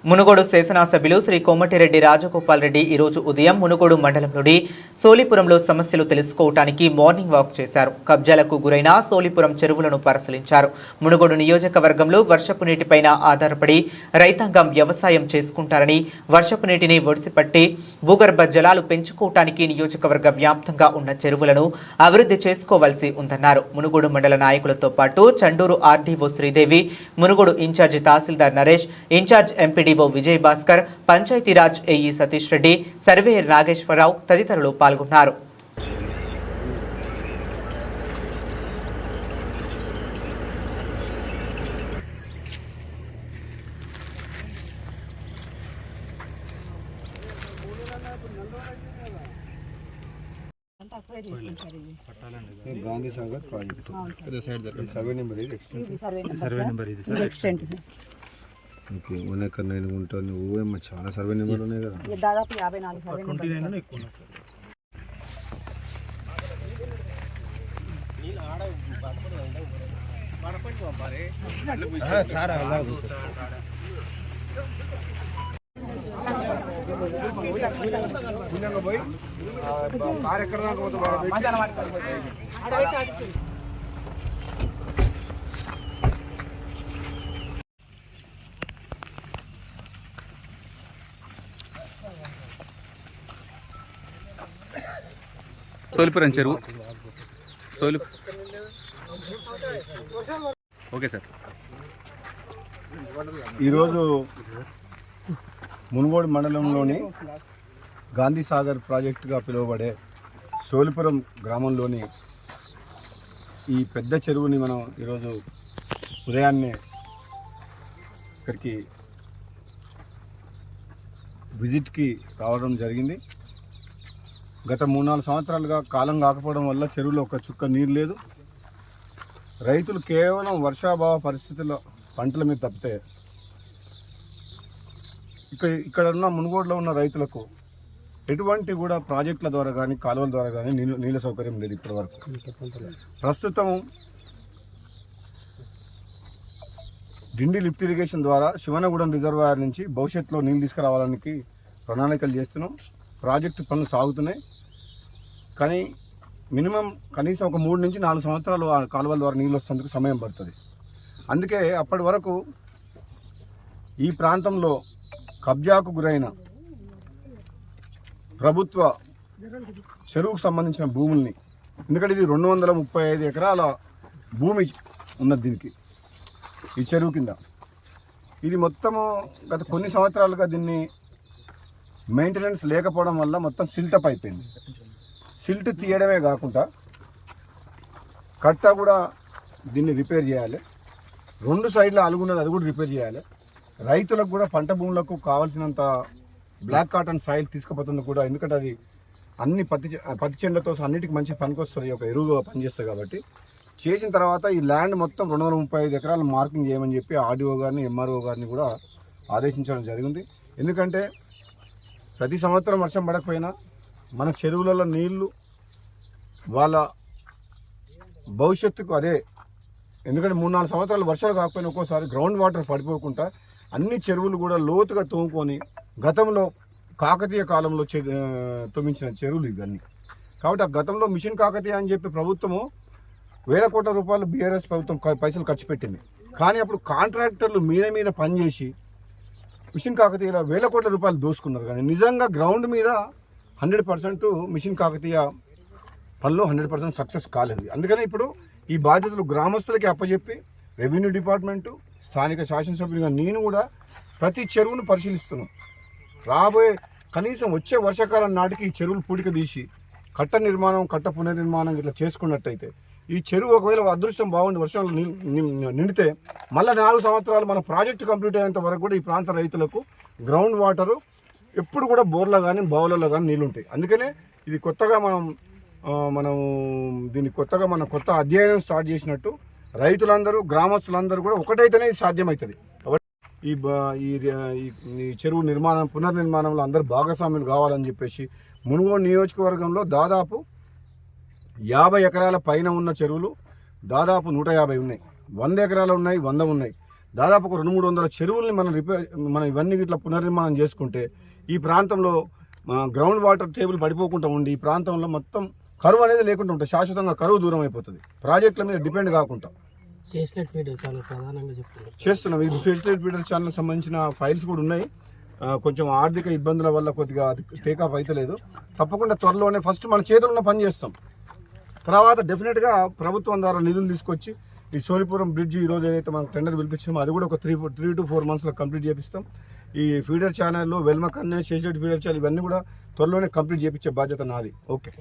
మునుగోడు శాసనసభ్యులు శ్రీ కోమటిరెడ్డి రాజగోపాల్ రెడ్డి ఈరోజు ఉదయం మునుగోడు మండలంలోని సోలిపురంలో సమస్యలు తెలుసుకోవడానికి మార్నింగ్ వాక్ చేశారు. కబ్జాలకు గురైన సోలిపురం చెరువులను పరిశీలించారు. మునుగోడు నియోజకవర్గంలో వర్షపు నీటిపైన ఆధారపడి రైతాంగం వ్యవసాయం చేసుకుంటారని, వర్షపు నీటిని ఒడిసిపట్టి భూగర్భ జలాలు పెంచుకోవటానికి నియోజకవర్గ వ్యాప్తంగా ఉన్న చెరువులను అభివృద్ధి చేసుకోవాల్సి ఉందన్నారు. మునుగోడు మండల నాయకులతో పాటు Chandur RDO Sridevi, Munugode incharge tahsildar Naresh, incharge MPD Vijay Bhaskar, Panchayati Raj AE Satish Reddy, surveyor Nageswara Rao తదితరులు పాల్గొన్నారు. Gandhi Sagar project survey number ఇది ఎక్స్టెంట్ ఓకే. 1 ఎకర్ 9 గుంటలు నువ్వేమో చాలా సర్వే నెంబర్లు ఉన్నాయి కదా, దాదాపు 54 సర్వే నెంబర్లు ఎక్కువ ఉన్నాయి సార్. సోలిపురం చెరువు ఓకే సార్. ఈరోజు మునుగోడు మండలంలోని గాంధీ సాగర్ ప్రాజెక్టుగా పిలువబడే సోలిపురం గ్రామంలోని ఈ పెద్ద చెరువుని మనం ఈరోజు ఉదయాన్నే ఇక్కడికి విజిట్కి రావడం జరిగింది. గత 3-4 సంవత్సరాలుగా కాలం కాకపోవడం వల్ల చెరువులో ఒక చుక్క నీరు లేదు. రైతులు కేవలం వర్షాభావ పరిస్థితుల్లో పంటల మీద తప్పితే ఇక్కడ ఉన్న మునుగోడులో ఉన్న రైతులకు ఎటువంటి కూడా ప్రాజెక్టుల ద్వారా కానీ కాలువల ద్వారా కానీ నీళ్ళ సౌకర్యం లేదు ఇప్పటి వరకు. ప్రస్తుతం డిండి లిఫ్ట్ ఇరిగేషన్ ద్వారా శివనగూడెం రిజర్వాయర్ నుంచి భవిష్యత్తులో నీళ్ళు తీసుకురావడానికి ప్రణాళికలు చేస్తున్నాం. ప్రాజెక్టు పనులు సాగుతున్నాయి, కానీ కనీసం ఒక 3 నుంచి 4 సంవత్సరాలు ఆ కాలువల ద్వారా నీళ్ళు వస్తేందుకు సమయం పడుతుంది. అందుకే అప్పటి వరకు ఈ ప్రాంతంలో కబ్జాకు గురైన ప్రభుత్వ చెరువుకు సంబంధించిన భూముల్ని, ఎందుకంటే ఇది 235 ఎకరాల భూమి ఉన్నది దీనికి, ఈ చెరువు కింద. ఇది మొత్తము గత కొన్ని సంవత్సరాలుగా దీన్ని మెయింటెనెన్స్ లేకపోవడం వల్ల మొత్తం సిల్టప్ అయిపోయింది. సిల్ట్ తీయడమే కాకుండా కట్ట కూడా దీన్ని రిపేర్ చేయాలి. 2 సైడ్ల అలుగున్నది, అది కూడా రిపేర్ చేయాలి. రైతులకు కూడా పంట భూములకు కావాల్సినంత బ్లాక్ కాటన్ సాయిల్ తీసుకుపోతుంది కూడా, ఎందుకంటే అది అన్ని పత్తి చెండ్లతో అన్నిటికీ మంచి పనికొస్తుంది, ఒక ఎరువుగా పనిచేస్తుంది. కాబట్టి చేసిన తర్వాత ఈ ల్యాండ్ మొత్తం 235 ఎకరాలు మార్కింగ్ చేయమని చెప్పి ఆర్డీఓ గారిని, ఎంఆర్ఓ గారిని కూడా ఆదేశించడం జరిగింది. ఎందుకంటే ప్రతి సంవత్సరం వర్షం పడకపోయినా మన చెరువులలో నీళ్లు వాళ్ళ భవిష్యత్తుకు అదే. ఎందుకంటే 3-4 సంవత్సరాలు వర్షాలు కాకపోయినా ఒక్కోసారి గ్రౌండ్ వాటర్ పడిపోకుండా అన్ని చెరువులు కూడా లోతుగా తోముకొని, గతంలో కాకతీయ కాలంలో తొమ్మించిన చెరువులు ఇవన్నీ. కాబట్టి ఆ గతంలో మిషన్ కాకతీయ అని చెప్పి ప్రభుత్వము 1000 కోట్ల రూపాయలు బీఆర్ఎస్ ప్రభుత్వం పైసలు ఖర్చు పెట్టింది. కానీ అప్పుడు కాంట్రాక్టర్లు మీద పనిచేసి మిషన్ కాకతీయలో 1000 కోట్ల రూపాయలు దోసుకున్నారు. కానీ నిజంగా గ్రౌండ్ మీద 100% మిషన్ కాకతీయ పనిలో 100% సక్సెస్ కాలేదు. అందుకనే ఇప్పుడు ఈ బాధ్యతలు గ్రామస్తులకి అప్పచెప్పి రెవెన్యూ డిపార్ట్మెంటు, స్థానిక శాసనసభ్యులుగా నేను కూడా ప్రతి చెరువును పరిశీలిస్తున్నాం. రాబోయే కనీసం వచ్చే వర్షాకాలం నాటికి ఈ చెరువులు పూడిక తీసి కట్ట నిర్మాణం, కట్ట పునర్నిర్మాణం ఇట్లా చేసుకున్నట్టయితే ఈ చెరువు ఒకవేళ అదృష్టం బాగుండి వర్షాలు నిండితే మళ్ళీ 4 సంవత్సరాలు మన ప్రాజెక్టు కంప్లీట్ అయ్యేంత వరకు కూడా ఈ ప్రాంత రైతులకు గ్రౌండ్ వాటరు ఎప్పుడు కూడా బోర్లో కానీ బావులలో కానీ నీళ్ళు ఉంటాయి. అందుకనే ఇది కొత్తగా మనం కొత్త అధ్యయనం స్టార్ట్ చేసినట్టు రైతులందరూ, గ్రామస్తులందరూ కూడా ఒకటైతేనే సాధ్యమవుతుంది. కాబట్టి ఈ చెరువు పునర్నిర్మాణంలో అందరూ భాగస్వాములు కావాలని చెప్పేసి మునుగోడు నియోజకవర్గంలో దాదాపు 50 ఎకరాల పైన ఉన్న చెరువులు దాదాపు 150 ఉన్నాయి. 100 ఎకరాలు ఉన్నాయి, 100 ఉన్నాయి. దాదాపు ఒక 200-300 చెరువుల్ని మనం ఇవన్నీ ఇట్లా పునర్నిర్మాణం చేసుకుంటే ఈ ప్రాంతంలో గ్రౌండ్ వాటర్ టేబుల్ పడిపోకుండా ఉండి ఈ ప్రాంతంలో మొత్తం కరువు అనేది లేకుండా ఉంటుంది. శాశ్వతంగా కరువు దూరం అయిపోతుంది. ప్రాజెక్టుల మీద డిపెండ్ కాకుండా సేటిలైట్ ఫీడర్ చాలా ప్రధానంగా చెప్తున్నారు. చేస్తున్నాం. ఈ సేటిలైట్ ఫీడర్ ఛానల్ సంబంధించిన ఫైల్స్ కూడా ఉన్నాయి. కొంచెం ఆర్థిక ఇబ్బందుల వల్ల కొద్దిగా టేకాఫ్ అయితే లేదు. తప్పకుండా త్వరలోనే ఫస్ట్ మన చేతుల్లో ఉన్న పని చేస్తాం. తర్వాత డెఫినెట్గా ప్రభుత్వం ద్వారా నిధులు తీసుకొచ్చి ఈ సోలిపురం బ్రిడ్జ్ ఈరోజు ఏదైతే మనం టెండర్ పిలిపించామో అది కూడా ఒక 3 to 4 monthsలో కంప్లీట్ చేపిస్తాం. ఈ ఫీడర్ ఛానల్ వెల్మకన్నే చేసేటి ఫీడర్ ఛానల్ ఇవన్నీ కూడా త్వరలోనే కంప్లీట్ చేయించే బాధ్యత నాది. ఓకే.